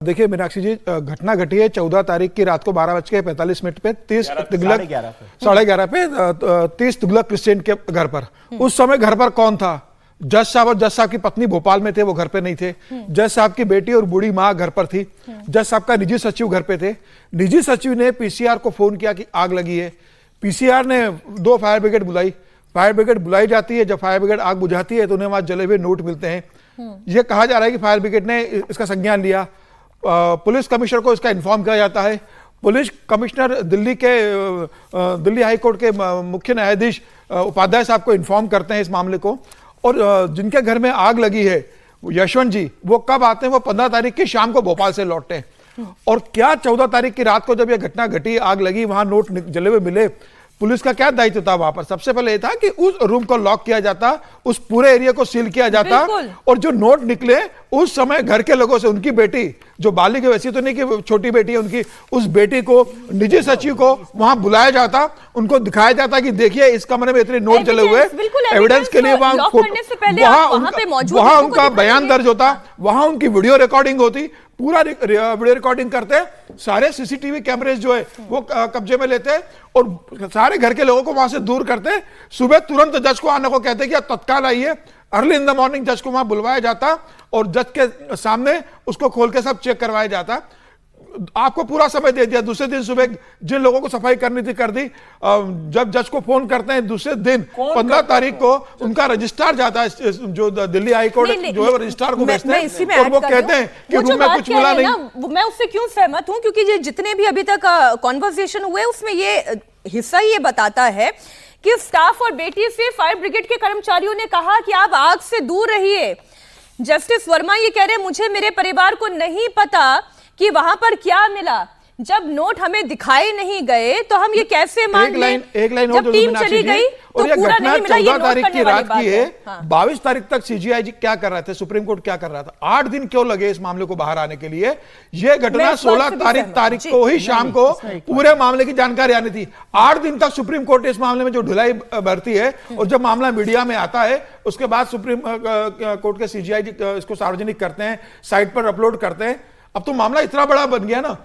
देखिए मीनाक्षी जी, घटना घटी है 14 तारीख की रात को 12:45 पे 30 तुगलक 11:30 पे 30 तुगलक क्रिश्चियन के घर पर। उस समय घर पर कौन था? जज साहब और जज साहब की पत्नी भोपाल में थे, वो घर पे नहीं थे। जज साहब की बेटी और बूढ़ी माँ घर पर थी। जज साहब का निजी सचिव घर पे थे। निजी सचिव ने पीसीआर को फोन किया कि आग लगी है। पीसीआर ने 2 फायर ब्रिगेड बुलाई। फायर ब्रिगेड बुलाई जाती है। जब फायर ब्रिगेड आग बुझाती है तो उन्हें वहां जले हुए नोट मिलते हैं। यह कहा जा रहा है कि फायर ब्रिगेड ने इसका संज्ञान लिया। पुलिस कमिश्नर को इसका इन्फॉर्म किया जाता है। Police commissioner Delhi high court के मुख्य न्यायाधीश उपाध्याय साहब को इन्फॉर्म करते हैं इस मामले को। और जिनके घर में आग लगी है यशवंत जी, वो कब आते हैं? वो 15 तारीख की शाम को भोपाल से लौटते हैं। और क्या 14 तारीख की रात को जब यह घटना घटी, आग लगी, वहां नोट जले हुए मिले, पुलिस का क्या दायित्व था वहां पर? सबसे पहले यह था कि उस रूम को लॉक किया जाता, उस पूरे एरिया को सील किया जाता। और जो नोट निकले उस समय घर के लोगों से, उनकी बेटी जो बालिग है, वैसी तो नहीं कि छोटी बेटी है उनकी, उस बेटी को, निजी सचिव को वहां बुलाया जाता, उनको दिखाया जाता कि देखिए इस कमरे में इतने नोट जले हुए। एविडेंस के लिए वहां उनका बयान दर्ज होता, वहां उनकी वीडियो रिकॉर्डिंग होती, पूरा वीडियो रिकॉर्डिंग करते, सारे सीसीटीवी कैमरे जो है वो कब्जे में लेते और सारे घर के लोगों को वहां से दूर करते। सुबह तुरंत जज को आने को कहते कि तत्काल आइए। अर्ली इन द मॉर्निंग जज को वहां बुलवाया जाता और जज के सामने उसको खोल के सब चेक करवाया जाता। आपको पूरा समय दे दिया। दूसरे दिन सुबह जिन लोगों को सफाई करनी थी कर दी। जब जज को फोन करते हैं दूसरे दिन 15 तारीख को उनका रजिस्ट्रार जाता है, जो दिल्ली हाई कोर्ट जो है रजिस्ट्रार को भेजते हैं और वो कहते हैं कि रूम में कुछ मिला नहीं। मैं उससे क्यों सहमत हूं, क्योंकि जितने भी अभी तक कॉन्वर्सेशन हुए उसमें ये हिस्सा ये बताता है कि स्टाफ और बेटी से फायर ब्रिगेड के कर्मचारियों ने कहा कि आप आग से दूर रहिए। जस्टिस वर्मा ये कह रहे हैं मुझे मेरे परिवार को नहीं पता कि वहां पर क्या मिला। जब नोट हमें दिखाए नहीं गए तो हम ये कैसे मान लें? एक लाइन जब टीम चली गई तो पूरा नहीं मिला। 14 तारीख की रात की है। 22 तारीख तक सीजीआई क्या कर रहे थे, सुप्रीम कोर्ट क्या कर रहा था? 8 दिन क्यों लगे इस मामले को बाहर आने के लिए? यह घटना 16 तारीख को ही शाम को पूरे मामले की जानकारी आनी थी। 8 दिन तक सुप्रीम कोर्ट इस मामले में जो ढिलाई बरती है, और जब मामला मीडिया में आता है उसके बाद सुप्रीम कोर्ट के सीजीआई इसको सार्वजनिक करते हैं, साइट पर अपलोड करते हैं। अब तो मामला इतना बड़ा बन गया ना।